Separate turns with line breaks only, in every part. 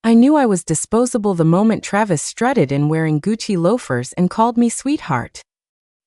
I knew I was disposable the moment Travis strutted in wearing Gucci loafers and called me sweetheart.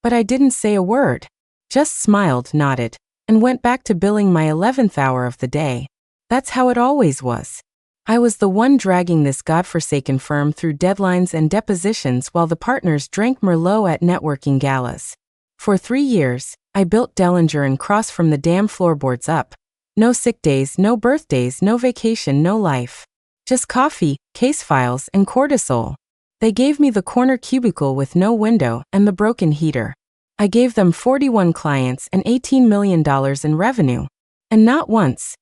But I didn't say a word. Just smiled, nodded, and went back to billing my 11th hour of the day. That's how it always was. I was the one dragging this godforsaken firm through deadlines and depositions while the partners drank Merlot at networking galas. For 3 years, I built Dellinger and Cross from the damn floorboards up. No sick days, no birthdays, no vacation, no life. Just coffee, case files, and cortisol. They gave me the corner cubicle with no window and the broken heater. I gave them 41 clients and $18 million in revenue. And not once,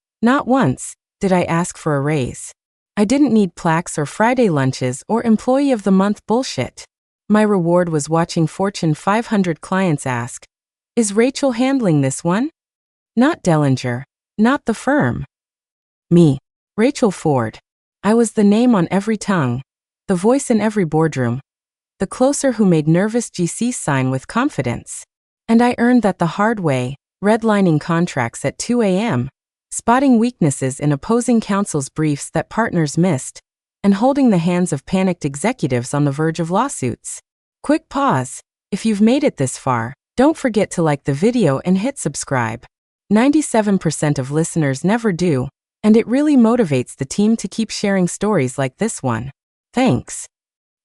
did I ask for a raise. I didn't need plaques or Friday lunches or Employee of the Month bullshit. My reward was watching Fortune 500 clients ask, "Is Rachel handling this one?" Not Dellinger, not the firm. Me, Rachel Ford. I was the name on every tongue, the voice in every boardroom, the closer who made nervous GCs sign with confidence. And I earned that the hard way, redlining contracts at 2 a.m., spotting weaknesses in opposing counsel's briefs that partners missed, and holding the hands of panicked executives on the verge of lawsuits. Quick pause. If you've made it this far, don't forget to like the video and hit subscribe. 97% of listeners never do, and it really motivates the team to keep sharing stories like this one. Thanks.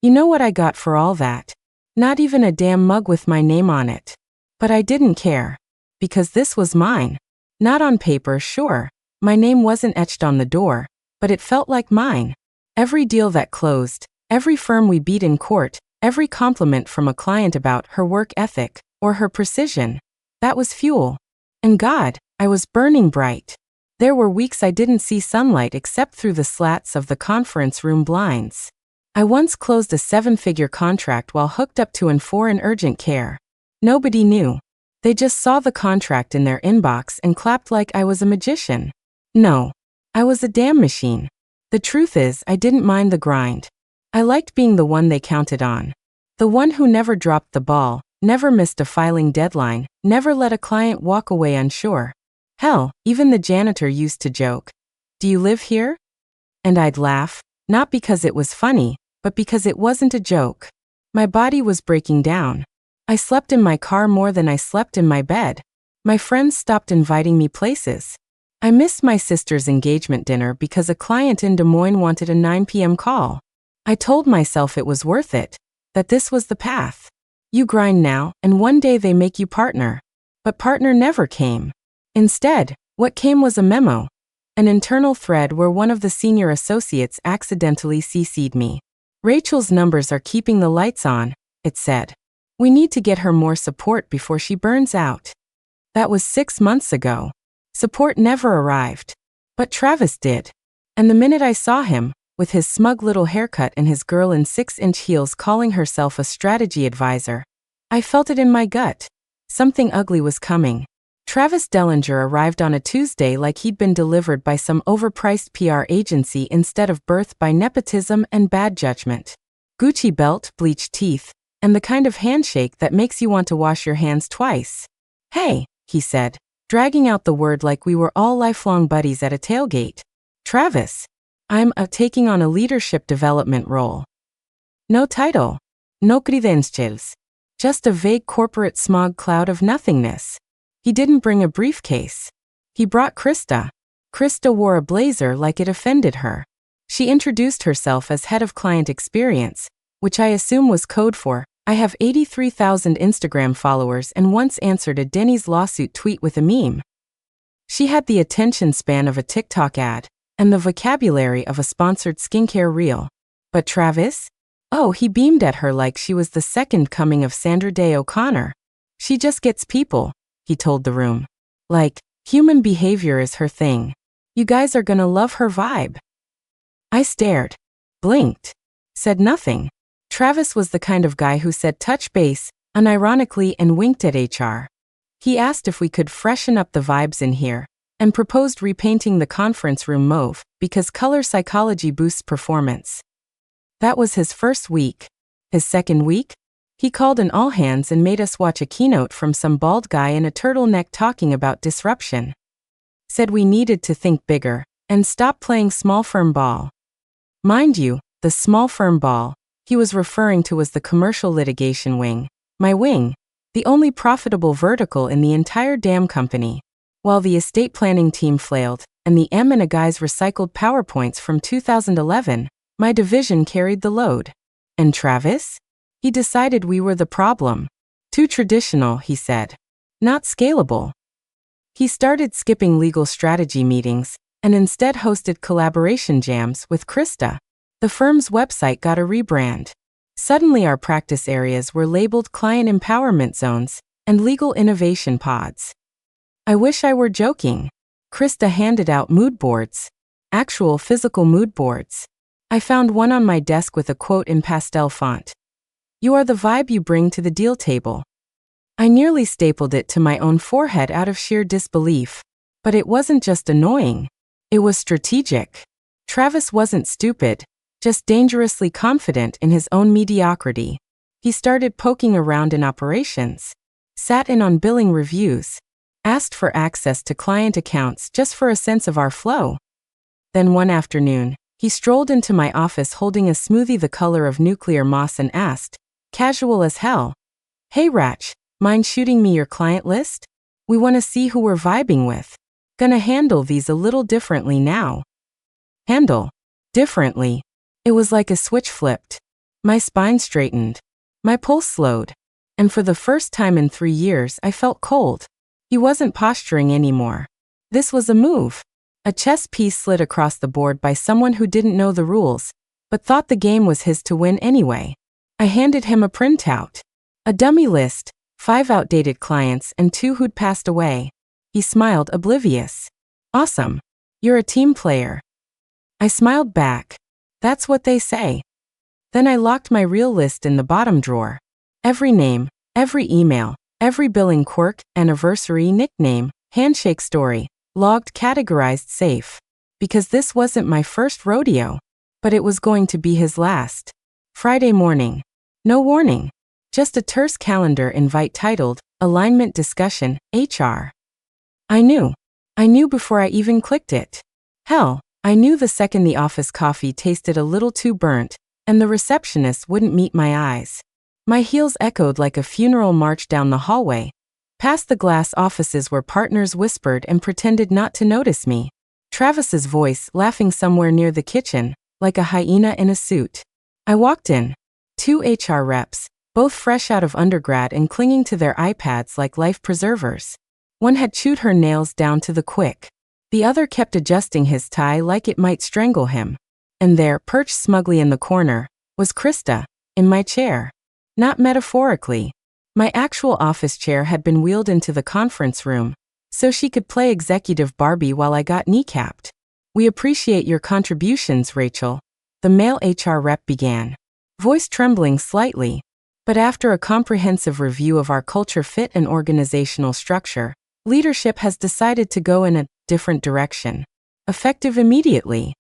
You know what I got for all that? Not even a damn mug with my name on it. But I didn't care. Because this was mine. Not on paper, sure. My name wasn't etched on the door, but it felt like mine. Every deal that closed, every firm we beat in court, every compliment from a client about her work ethic or her precision, that was fuel. And God, I was burning bright. There were weeks I didn't see sunlight except through the slats of the conference room blinds. I once closed a 7-figure contract while hooked up to an IV in urgent care. Nobody knew. They just saw the contract in their inbox and clapped like I was a magician. No, I was a damn machine. The truth is, I didn't mind the grind. I liked being the one they counted on. The one who never dropped the ball, never missed a filing deadline, never let a client walk away unsure. Hell, even the janitor used to joke, "Do you live here?" And I'd laugh, not because it was funny, but because it wasn't a joke. My body was breaking down. I slept in my car more than I slept in my bed. My friends stopped inviting me places. I missed my sister's engagement dinner because a client in Des Moines wanted a 9 p.m. call. I told myself it was worth it, that this was the path. You grind now, and one day they make you partner. But partner never came. Instead, what came was a memo, an internal thread where one of the senior associates accidentally CC'd me. "Rachel's numbers are keeping the lights on," it said. "We need to get her more support before she burns out." That was 6 months ago. Support never arrived. But Travis did. And the minute I saw him, with his smug little haircut and his girl in 6-inch heels calling herself a strategy advisor, I felt it in my gut. Something ugly was coming. Travis Dellinger arrived on a Tuesday like he'd been delivered by some overpriced PR agency instead of birthed by nepotism and bad judgment. Gucci belt, bleached teeth, and the kind of handshake that makes you want to wash your hands twice. "Hey," he said, dragging out the word like we were all lifelong buddies at a tailgate. "Travis, I'm taking on a leadership development role." No title. No credentials. Just a vague corporate smog cloud of nothingness. He didn't bring a briefcase. He brought Krista. Krista wore a blazer like it offended her. She introduced herself as head of client experience, which I assume was code for, "I have 83,000 Instagram followers," and once answered a Denny's lawsuit tweet with a meme. She had the attention span of a TikTok ad, and the vocabulary of a sponsored skincare reel. But Travis? Oh, he beamed at her like she was the second coming of Sandra Day O'Connor. "She just gets people," he told the room. Like, human behavior is her thing. You guys are gonna love her vibe. I stared, blinked, said nothing. Travis was the kind of guy who said touch base, unironically, and winked at HR. He asked if we could freshen up the vibes in here, and proposed repainting the conference room mauve, because color psychology boosts performance. That was his first week. His second week? He called an all-hands and made us watch a keynote from some bald guy in a turtleneck talking about disruption. Said we needed to think bigger, and stop playing small firm ball. Mind you, the small firm ball he was referring to was the commercial litigation wing. My wing, the only profitable vertical in the entire damn company. While the estate planning team flailed, and the M and a guys recycled PowerPoints from 2011, my division carried the load. And Travis? He decided we were the problem. Too traditional, he said. Not scalable. He started skipping legal strategy meetings, and instead hosted collaboration jams with Krista. The firm's website got a rebrand. Suddenly our practice areas were labeled client empowerment zones and legal innovation pods. I wish I were joking. Krista handed out mood boards. Actual physical mood boards. I found one on my desk with a quote in pastel font. "You are the vibe you bring to the deal table." I nearly stapled it to my own forehead out of sheer disbelief. But it wasn't just annoying. It was strategic. Travis wasn't stupid, just dangerously confident in his own mediocrity. He started poking around in operations, sat in on billing reviews, asked for access to client accounts just for a sense of our flow. Then one afternoon, he strolled into my office holding a smoothie the color of nuclear moss and asked, casual as hell, "Hey Ratch, mind shooting me your client list? We want to see who we're vibing with. Gonna handle these a little differently now." Handle? Differently? It was like a switch flipped. My spine straightened. My pulse slowed. And for the first time in 3 years I felt cold. He wasn't posturing anymore. This was a move. A chess piece slid across the board by someone who didn't know the rules, but thought the game was his to win anyway. I handed him a printout. A dummy list, 5 outdated clients and 2 who'd passed away. He smiled, oblivious. "Awesome. You're a team player." I smiled back. "That's what they say." Then I locked my real list in the bottom drawer. Every name, every email, every billing quirk, anniversary, nickname, handshake story, logged, categorized, safe. Because this wasn't my first rodeo, but it was going to be his last. Friday morning. No warning. Just a terse calendar invite titled, Alignment Discussion, HR. I knew before I even clicked it. Hell, I knew the second the office coffee tasted a little too burnt, and the receptionist wouldn't meet my eyes. My heels echoed like a funeral march down the hallway, past the glass offices where partners whispered and pretended not to notice me. Travis's voice laughing somewhere near the kitchen, like a hyena in a suit. I walked in. 2 HR reps, both fresh out of undergrad and clinging to their iPads like life preservers. One had chewed her nails down to the quick. The other kept adjusting his tie like it might strangle him. And there, perched smugly in the corner, was Krista, in my chair. Not metaphorically. My actual office chair had been wheeled into the conference room, so she could play executive Barbie while I got kneecapped. "We appreciate your contributions, Rachel," the male HR rep began, voice trembling slightly. But after a comprehensive review of our culture fit and organizational structure, leadership has decided to go in a different direction. Effective immediately.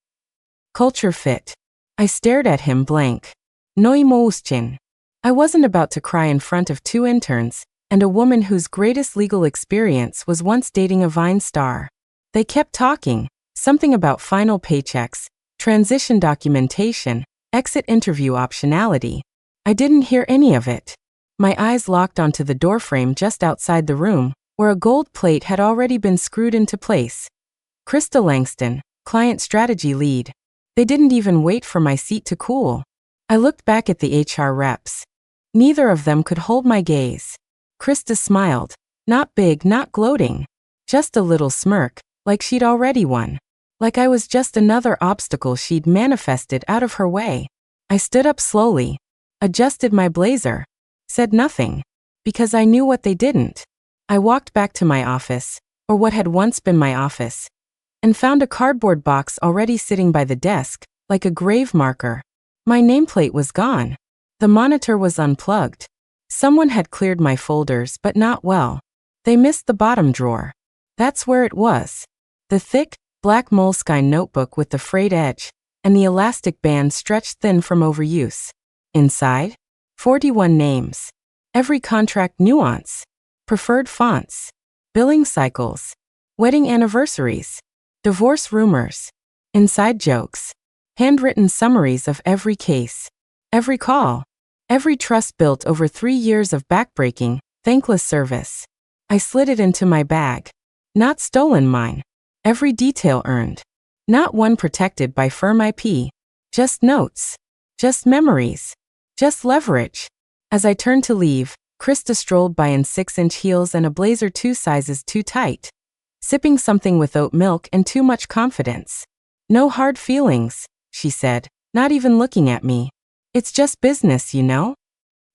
Culture fit. I stared at him blank. Noi mouschin. I wasn't about to cry in front of 2 interns, and a woman whose greatest legal experience was once dating a Vine star. They kept talking, something about final paychecks, transition documentation, exit interview optionality. I didn't hear any of it. My eyes locked onto the doorframe just outside the room, where a gold plate had already been screwed into place. Krista Langston, client strategy lead. They didn't even wait for my seat to cool. I looked back at the HR reps. Neither of them could hold my gaze. Krista smiled, not big, not gloating. Just a little smirk, like she'd already won. Like I was just another obstacle she'd manifested out of her way. I stood up slowly, adjusted my blazer, said nothing, because I knew what they didn't. I walked back to my office, or what had once been my office, and found a cardboard box already sitting by the desk, like a grave marker. My nameplate was gone. The monitor was unplugged. Someone had cleared my folders, but not well. They missed the bottom drawer. That's where it was. The thick, black moleskine notebook with the frayed edge, and the elastic band stretched thin from overuse. Inside? 41 names. Every contract nuance. Preferred fonts. Billing cycles. Wedding anniversaries. Divorce rumors. Inside jokes. Handwritten summaries of every case, every call, every trust built over 3 years of backbreaking, thankless service. I slid it into my bag. Not stolen mine. Every detail earned. Not one protected by firm IP. Just notes. Just memories. Just leverage. As I turned to leave, Krista strolled by in 6-inch heels and a blazer 2 sizes too tight, sipping something with oat milk and too much confidence. No hard feelings, she said, not even looking at me. It's just business, you know?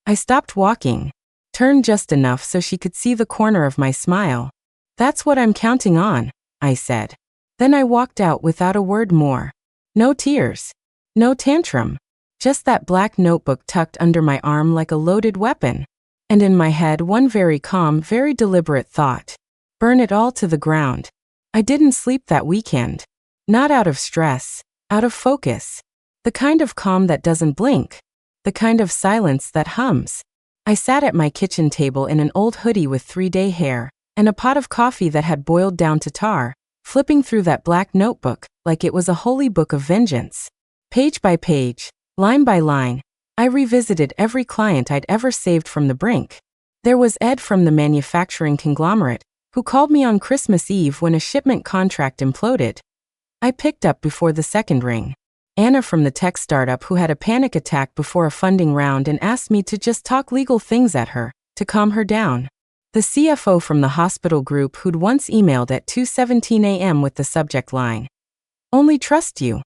I stopped walking, turned just enough so she could see the corner of my smile. That's what I'm counting on, I said. Then I walked out without a word more. No tears. No tantrum. Just that black notebook tucked under my arm like a loaded weapon. And in my head, one very calm, very deliberate thought. Burn it all to the ground. I didn't sleep that weekend. Not out of stress, out of focus. The kind of calm that doesn't blink. The kind of silence that hums. I sat at my kitchen table in an old hoodie with 3-day hair, and a pot of coffee that had boiled down to tar, flipping through that black notebook like it was a holy book of vengeance. Page by page, line by line, I revisited every client I'd ever saved from the brink. There was Ed from the manufacturing conglomerate, who called me on Christmas Eve when a shipment contract imploded. I picked up before the second ring. Anna from the tech startup who had a panic attack before a funding round and asked me to just talk legal things at her, to calm her down. The CFO from the hospital group who'd once emailed at 2:17 a.m. with the subject line, "Only trust you."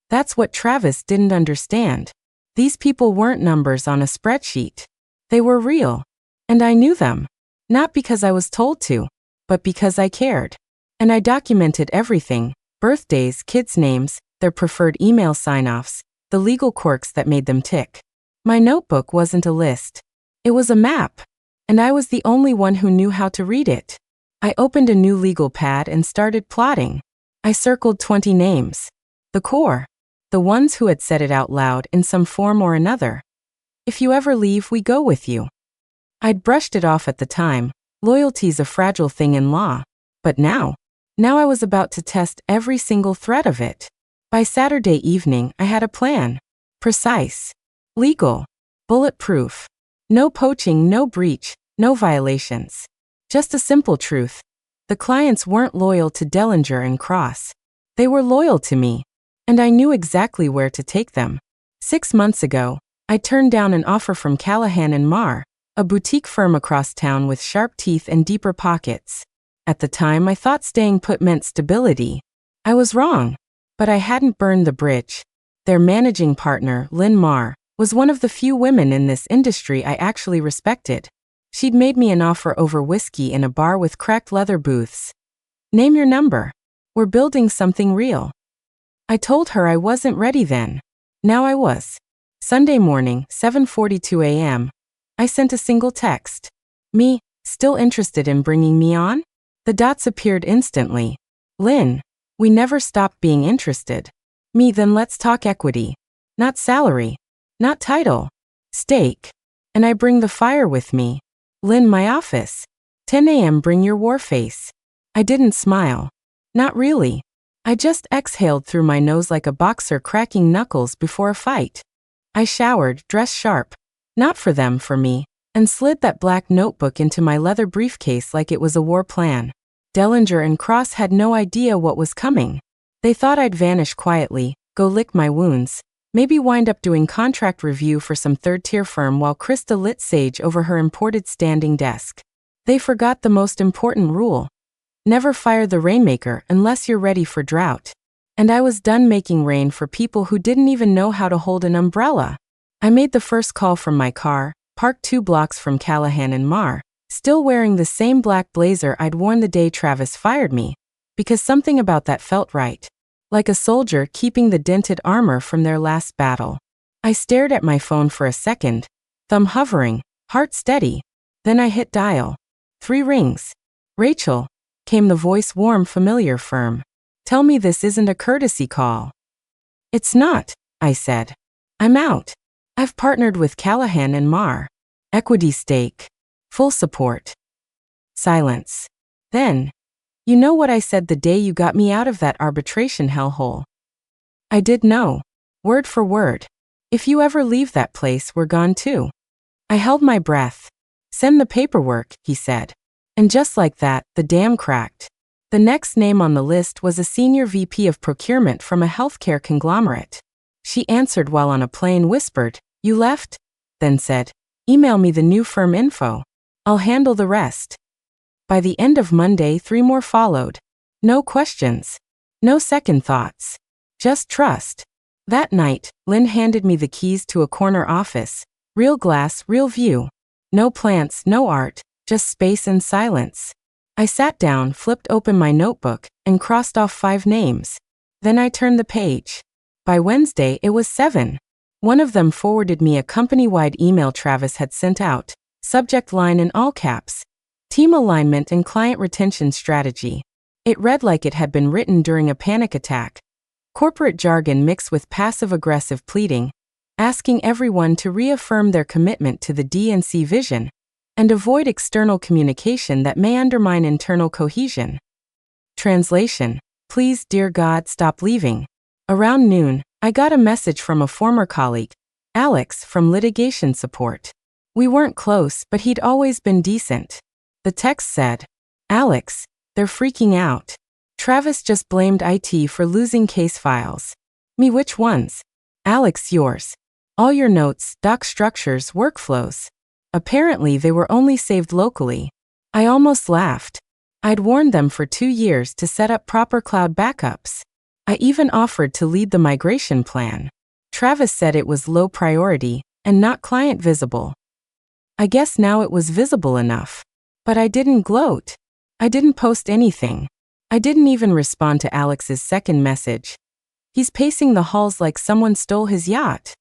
That's what Travis didn't understand. These people weren't numbers on a spreadsheet. They were real. And I knew them. Not because I was told to, but because I cared. And I documented everything: birthdays, kids' names, their preferred email sign-offs, the legal quirks that made them tick. My notebook wasn't a list. It was a map. And I was the only one who knew how to read it. I opened a new legal pad and started plotting. I circled 20 names. The core. The ones who had said it out loud in some form or another. If you ever leave, we go with you. I'd brushed it off at the time. Loyalty's a fragile thing in law. But now I was about to test every single thread of it. By Saturday evening, I had a plan. Precise. Legal. Bulletproof. No poaching, no breach, no violations. Just a simple truth. The clients weren't loyal to Dellinger and Cross. They were loyal to me. And I knew exactly where to take them. 6 months ago, I turned down an offer from Callahan and Marr, a boutique firm across town with sharp teeth and deeper pockets. At the time, I thought staying put meant stability. I was wrong. But I hadn't burned the bridge. Their managing partner, Lynn Marr, was one of the few women in this industry I actually respected. She'd made me an offer over whiskey in a bar with cracked leather booths. Name your number. We're building something real. I told her I wasn't ready then. Now I was. Sunday morning, 7:42 a.m. I sent a single text. Me, still interested in bringing me on? The dots appeared instantly. Lynn, we never stopped being interested. Me, then let's talk equity. Not salary. Not title. Stake. And I bring the fire with me. Lynn, my office. 10 a.m. Bring your war face. I didn't smile. Not really. I just exhaled through my nose like a boxer cracking knuckles before a fight. I showered, dressed sharp. Not for them, for me. And slid that black notebook into my leather briefcase like it was a war plan. Dellinger and Cross had no idea what was coming. They thought I'd vanish quietly, go lick my wounds, maybe wind up doing contract review for some third-tier firm while Krista lit sage over her imported standing desk. They forgot the most important rule. Never fire the rainmaker unless you're ready for drought. And I was done making rain for people who didn't even know how to hold an umbrella. I made the first call from my car, parked 2 blocks from Callahan and Marr, still wearing the same black blazer I'd worn the day Travis fired me, because something about that felt right. Like a soldier keeping the dented armor from their last battle. I stared at my phone for a second, thumb hovering, heart steady. Then I hit dial. 3 rings. Rachel, came the voice, warm, familiar, firm. Tell me this isn't a courtesy call. It's not, I said. I'm out. I've partnered with Callahan and Marr. Equity stake. Full support. Silence. Then, you know what I said the day you got me out of that arbitration hellhole? I did know. Word for word. If you ever leave that place, we're gone too. I held my breath. Send the paperwork, he said. And just like that, the dam cracked. The next name on the list was a senior VP of procurement from a healthcare conglomerate. She answered while on a plane, whispered, "You left?" Then said, "Email me the new firm info. I'll handle the rest." By the end of Monday, 3 more followed. No questions. No second thoughts. Just trust. That night, Lynn handed me the keys to a corner office. Real glass, real view. No plants, no art, just space and silence. I sat down, flipped open my notebook, and crossed off 5 names. Then I turned the page. By Wednesday, it was 7. One of them forwarded me a company-wide email Travis had sent out, subject line in all caps, "Team alignment and client retention strategy." It read like it had been written during a panic attack. Corporate jargon mixed with passive-aggressive pleading, asking everyone to reaffirm their commitment to the D&C vision and avoid external communication that may undermine internal cohesion. Translation: Please, dear God, stop leaving. Around noon, I got a message from a former colleague, Alex, from litigation support. We weren't close, but he'd always been decent. The text said, "Alex, they're freaking out. Travis just blamed IT for losing case files." Me, which ones? Alex, yours. All your notes, doc structures, workflows. Apparently they were only saved locally. I almost laughed. I'd warned them for 2 years to set up proper cloud backups. I even offered to lead the migration plan. Travis said it was low priority and not client visible. I guess now it was visible enough. But I didn't gloat. I didn't post anything. I didn't even respond to Alex's second message. He's pacing the halls like someone stole his yacht.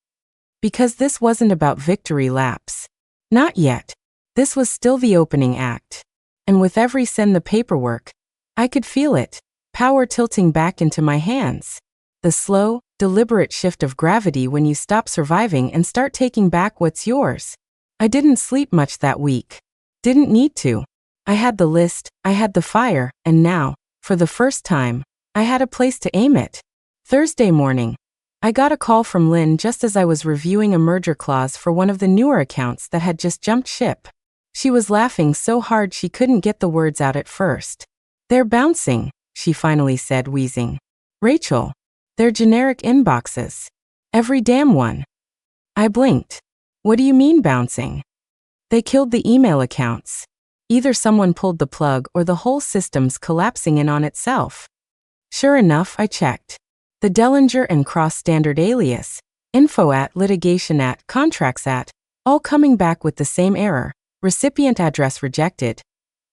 Because this wasn't about victory laps. Not yet. This was still the opening act. And with every send the paperwork, I could feel it, power tilting back into my hands. The slow, deliberate shift of gravity when you stop surviving and start taking back what's yours. I didn't sleep much that week. Didn't need to. I had the list, I had the fire, and now, for the first time, I had a place to aim it. Thursday morning, I got a call from Lynn just as I was reviewing a merger clause for one of the newer accounts that had just jumped ship. She was laughing so hard she couldn't get the words out at first. "They're bouncing," she finally said, wheezing. "Rachel, they're generic inboxes. Every damn one." I blinked. "What do you mean bouncing?" "They killed the email accounts. Either someone pulled the plug or the whole system's collapsing in on itself." Sure enough, I checked. The Dellinger and Cross standard alias, info at, litigation at, contracts at, all coming back with the same error. Recipient address rejected.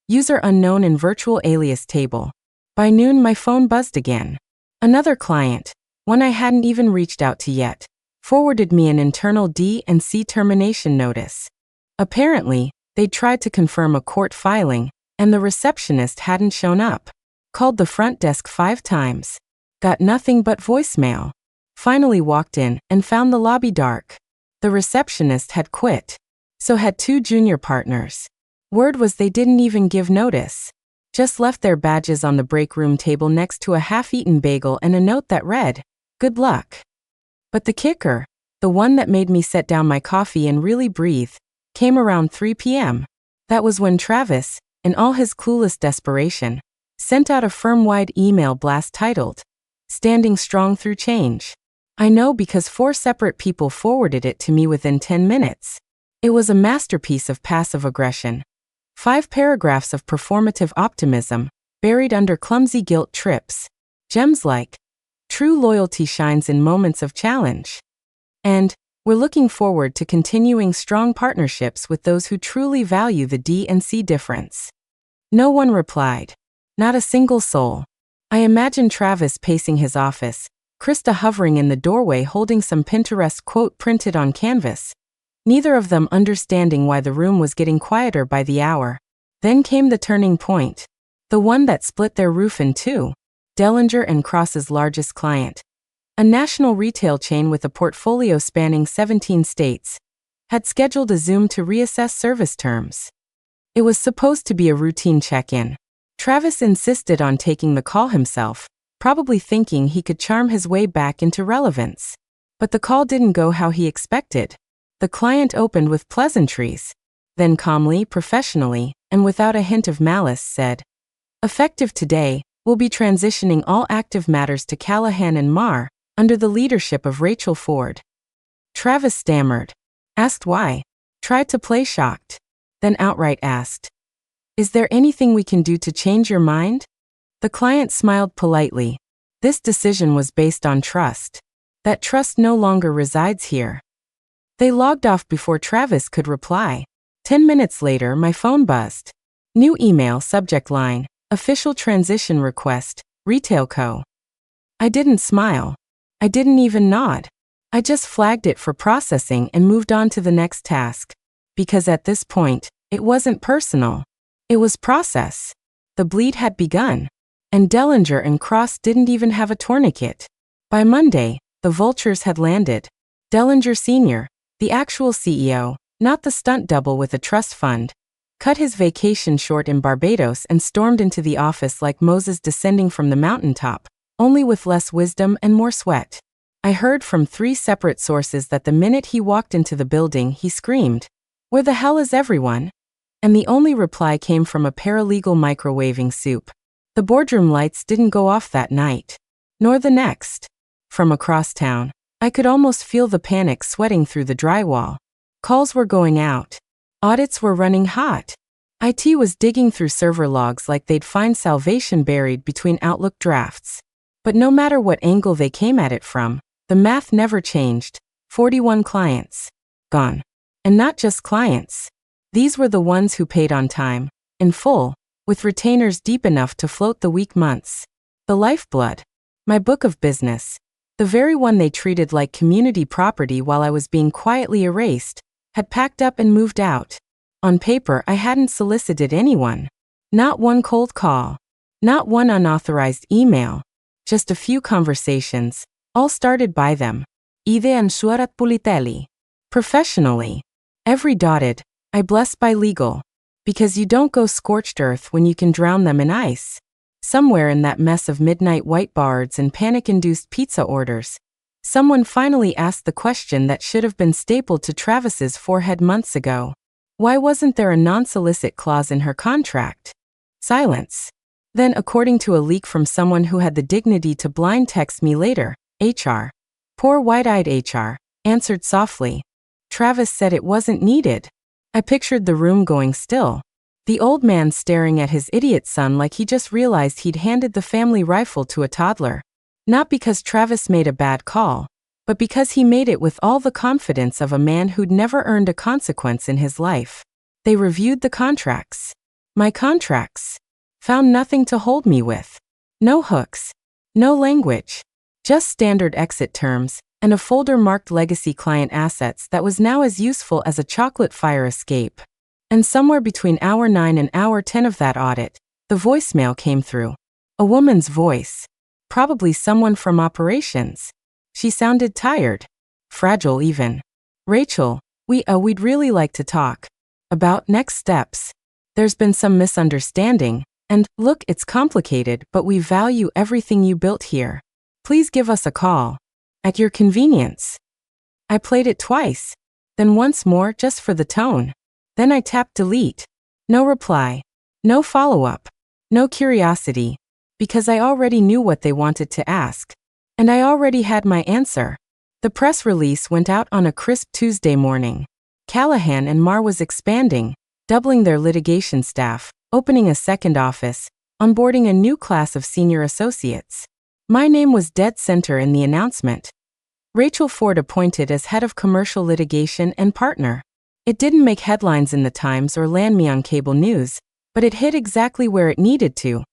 User unknown in virtual alias table. By noon, my phone buzzed again. Another client, one I hadn't even reached out to yet, forwarded me an internal D&C termination notice. Apparently, they'd tried to confirm a court filing, and the receptionist hadn't shown up. Called the front desk 5 times. Got nothing but voicemail. Finally walked in and found the lobby dark. The receptionist had quit. So had 2 junior partners. Word was they didn't even give notice. Just left their badges on the break room table next to a half-eaten bagel and a note that read, "Good luck." But the kicker, the one that made me set down my coffee and really breathe, came around 3 p.m. That was when Travis, in all his clueless desperation, sent out a firm-wide email blast titled, "Standing Strong Through Change." I know because 4 separate people forwarded it to me within 10 minutes. It was a masterpiece of passive aggression. 5 paragraphs of performative optimism, buried under clumsy guilt trips. Gems like, "True loyalty shines in moments of challenge." And, "We're looking forward to continuing strong partnerships with those who truly value the D&C difference." No one replied. Not a single soul. I imagined Travis pacing his office, Krista hovering in the doorway holding some Pinterest quote printed on canvas. Neither of them understanding why the room was getting quieter by the hour. Then came the turning point. The one that split their roof in 2. Dellinger and Cross's largest client, a national retail chain with a portfolio spanning 17 states, had scheduled a Zoom to reassess service terms. It was supposed to be a routine check-in. Travis insisted on taking the call himself, probably thinking he could charm his way back into relevance. But the call didn't go how he expected. The client opened with pleasantries, then calmly, professionally, and without a hint of malice said, "Effective today, we'll be transitioning all active matters to Callahan and Marr, under the leadership of Rachel Ford." Travis stammered, asked why, tried to play shocked, then outright asked, "Is there anything we can do to change your mind?" The client smiled politely. This decision was based on trust. That trust no longer resides here. They logged off before Travis could reply. 10 minutes later, my phone buzzed. New email, subject line, official transition request, Retail Co. I didn't smile. I didn't even nod. I just flagged it for processing and moved on to the next task. Because at this point, it wasn't personal. It was process. The bleed had begun. And Dellinger and Cross didn't even have a tourniquet. By Monday, the vultures had landed. Dellinger Sr., the actual CEO, not the stunt double with a trust fund, cut his vacation short in Barbados and stormed into the office like Moses descending from the mountaintop, only with less wisdom and more sweat. I heard from 3 separate sources that the minute he walked into the building, he screamed, "Where the hell is everyone?" And the only reply came from a paralegal microwaving soup. The boardroom lights didn't go off that night, nor the next. From across town, I could almost feel the panic sweating through the drywall. Calls were going out. Audits were running hot. IT was digging through server logs like they'd find salvation buried between Outlook drafts. But no matter what angle they came at it from, the math never changed. 41 clients. Gone. And not just clients. These were the ones who paid on time, in full, with retainers deep enough to float the weak months. The lifeblood. My book of business. The very one they treated like community property while I was being quietly erased, had packed up and moved out. On paper, I hadn't solicited anyone. Not one cold call. Not one unauthorized email. Just a few conversations, all started by them. Ide and Suarat Pulitelli. Professionally. Every dotted, I bless by legal. Because you don't go scorched earth when you can drown them in ice. Somewhere in that mess of midnight whiteboards and panic-induced pizza orders, someone finally asked the question that should have been stapled to Travis's forehead months ago. Why wasn't there a non-solicit clause in her contract? Silence. Then, according to a leak from someone who had the dignity to blind text me later, HR, poor wide-eyed HR, answered softly. Travis said it wasn't needed. I pictured the room going still. The old man staring at his idiot son like he just realized he'd handed the family rifle to a toddler. Not because Travis made a bad call, but because he made it with all the confidence of a man who'd never earned a consequence in his life. They reviewed the contracts. My contracts. Found nothing to hold me with. No hooks. No language. Just standard exit terms, and a folder marked legacy client assets that was now as useful as a chocolate fire escape. And somewhere between hour 9 and hour 10 of that audit, the voicemail came through. A woman's voice. Probably someone from operations. She sounded tired. Fragile even. "Rachel, we'd really like to talk. About next steps. There's been some misunderstanding, and, look, it's complicated, but we value everything you built here. Please give us a call. At your convenience." I played it twice. Then once more just for the tone. Then I tapped delete. No reply. No follow-up. No curiosity. Because I already knew what they wanted to ask. And I already had my answer. The press release went out on a crisp Tuesday morning. Callahan and Marr was expanding, doubling their litigation staff, opening a second office, onboarding a new class of senior associates. My name was dead center in the announcement. Rachel Ford appointed as head of commercial litigation and partner. It didn't make headlines in the Times or land me on cable news, but it hit exactly where it needed to.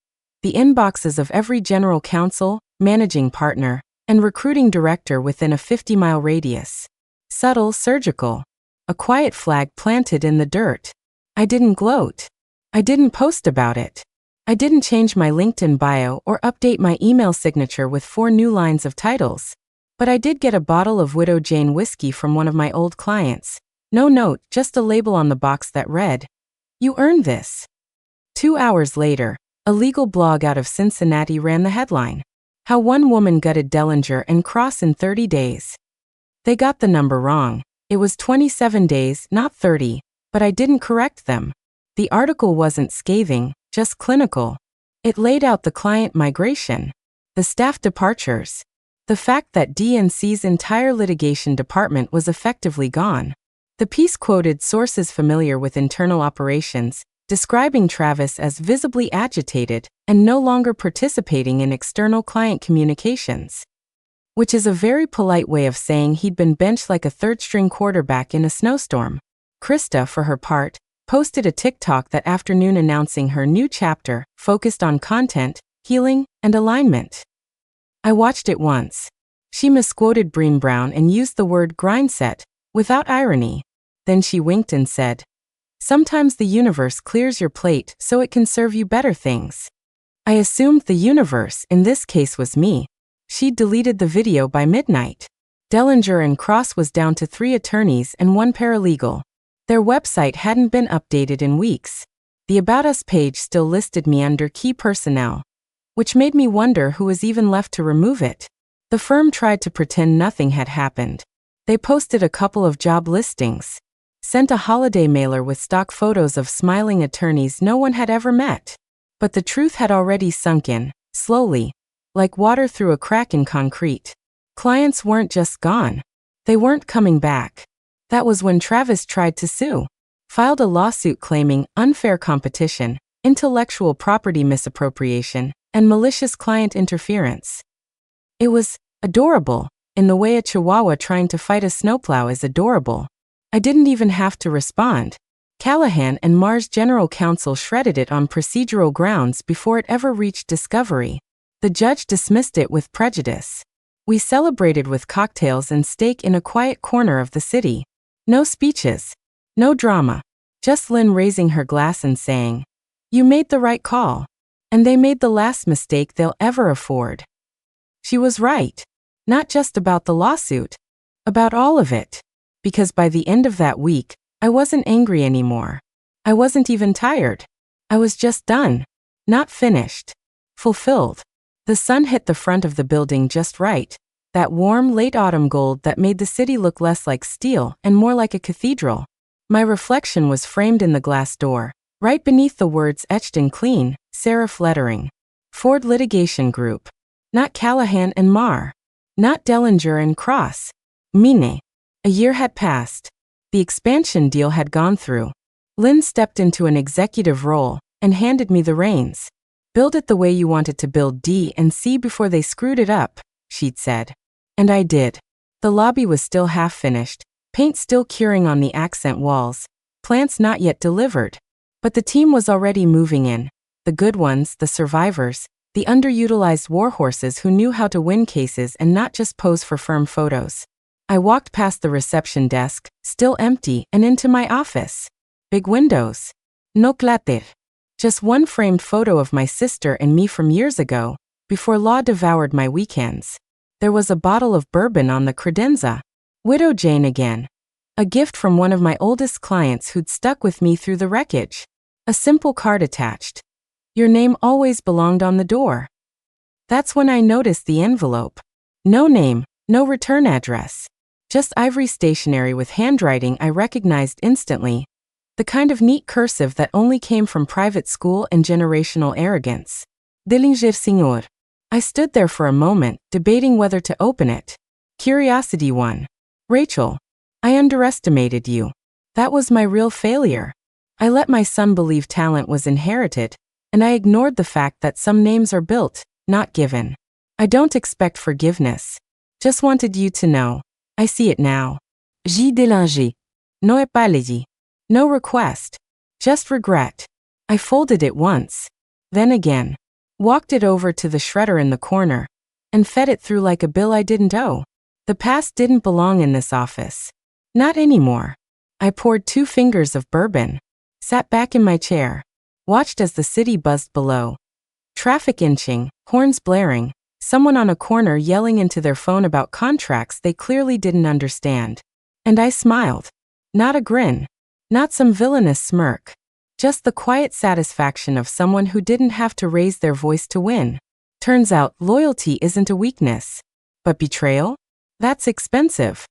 The inboxes of every general counsel, managing partner, and recruiting director within a 50-mile radius. Subtle, surgical. A quiet flag planted in the dirt. I didn't gloat. I didn't post about it. I didn't change my LinkedIn bio or update my email signature with 4 new lines of titles. But I did get a bottle of Widow Jane whiskey from one of my old clients. No note, just a label on the box that read, "You earned this." 2 hours later, a legal blog out of Cincinnati ran the headline, "How One Woman Gutted Dellinger and Cross in 30 Days." They got the number wrong. It was 27 days, not 30, but I didn't correct them. The article wasn't scathing, just clinical. It laid out the client migration, the staff departures, the fact that D&C's entire litigation department was effectively gone. The piece quoted sources familiar with internal operations, describing Travis as visibly agitated and no longer participating in external client communications, which is a very polite way of saying he'd been benched like a third-string quarterback in a snowstorm. Krista, for her part, posted a TikTok that afternoon announcing her new chapter, focused on content, healing, and alignment. I watched it once. She misquoted Brené Brown and used the word grindset, without irony. Then she winked and said, "Sometimes the universe clears your plate so it can serve you better things." I assumed the universe in this case was me. She'd deleted the video by midnight. Dellinger and Cross was down to 3 attorneys and 1 paralegal. Their website hadn't been updated in weeks. The About Us page still listed me under key personnel, which made me wonder who was even left to remove it. The firm tried to pretend nothing had happened. They posted a couple of job listings, sent a holiday mailer with stock photos of smiling attorneys no one had ever met. But the truth had already sunk in, slowly, like water through a crack in concrete. Clients weren't just gone. They weren't coming back. That was when Travis tried to sue, filed a lawsuit claiming unfair competition, intellectual property misappropriation, and malicious client interference. It was adorable, in the way a chihuahua trying to fight a snowplow is adorable. I didn't even have to respond. Callahan and Marr's general counsel shredded it on procedural grounds before it ever reached discovery. The judge dismissed it with prejudice. We celebrated with cocktails and steak in a quiet corner of the city. No speeches, no drama, just Lynn raising her glass and saying, "You made the right call." And they made the last mistake they'll ever afford. She was right. Not just about the lawsuit, about all of it. Because by the end of that week, I wasn't angry anymore. I wasn't even tired. I was just done. Not finished. Fulfilled. The sun hit the front of the building just right. That warm, late autumn gold that made the city look less like steel and more like a cathedral. My reflection was framed in the glass door, right beneath the words etched in clean, serif lettering. Ford Litigation Group. Not Callahan and Marr. Not Dellinger and Cross. Mine. A year had passed. The expansion deal had gone through. Lynn stepped into an executive role and handed me the reins. "Build it the way you wanted to build D&C before they screwed it up," she'd said. And I did. The lobby was still half finished, paint still curing on the accent walls, plants not yet delivered. But the team was already moving in. The good ones, the survivors, the underutilized warhorses who knew how to win cases and not just pose for firm photos. I walked past the reception desk, still empty, and into my office. Big windows. No clatter. Just one framed photo of my sister and me from years ago, before law devoured my weekends. There was a bottle of bourbon on the credenza. Widow Jane again. A gift from one of my oldest clients who'd stuck with me through the wreckage. A simple card attached. "Your name always belonged on the door." That's when I noticed the envelope. No name, no return address. Just ivory stationery with handwriting I recognized instantly. The kind of neat cursive that only came from private school and generational arrogance. Dellinger Signor. I stood there for a moment, debating whether to open it. Curiosity won. "Rachel, I underestimated you. That was my real failure. I let my son believe talent was inherited, and I ignored the fact that some names are built, not given. I don't expect forgiveness. Just wanted you to know. I see it now. J. Dellinger. No apology. No request. Just regret." I folded it once. Then again. Walked it over to the shredder in the corner, and fed it through like a bill I didn't owe. The past didn't belong in this office. Not anymore. I poured 2 fingers of bourbon, sat back in my chair, watched as the city buzzed below. Traffic inching, horns blaring, someone on a corner yelling into their phone about contracts they clearly didn't understand. And I smiled. Not a grin. Not some villainous smirk. Just the quiet satisfaction of someone who didn't have to raise their voice to win. Turns out, loyalty isn't a weakness. But betrayal? That's expensive.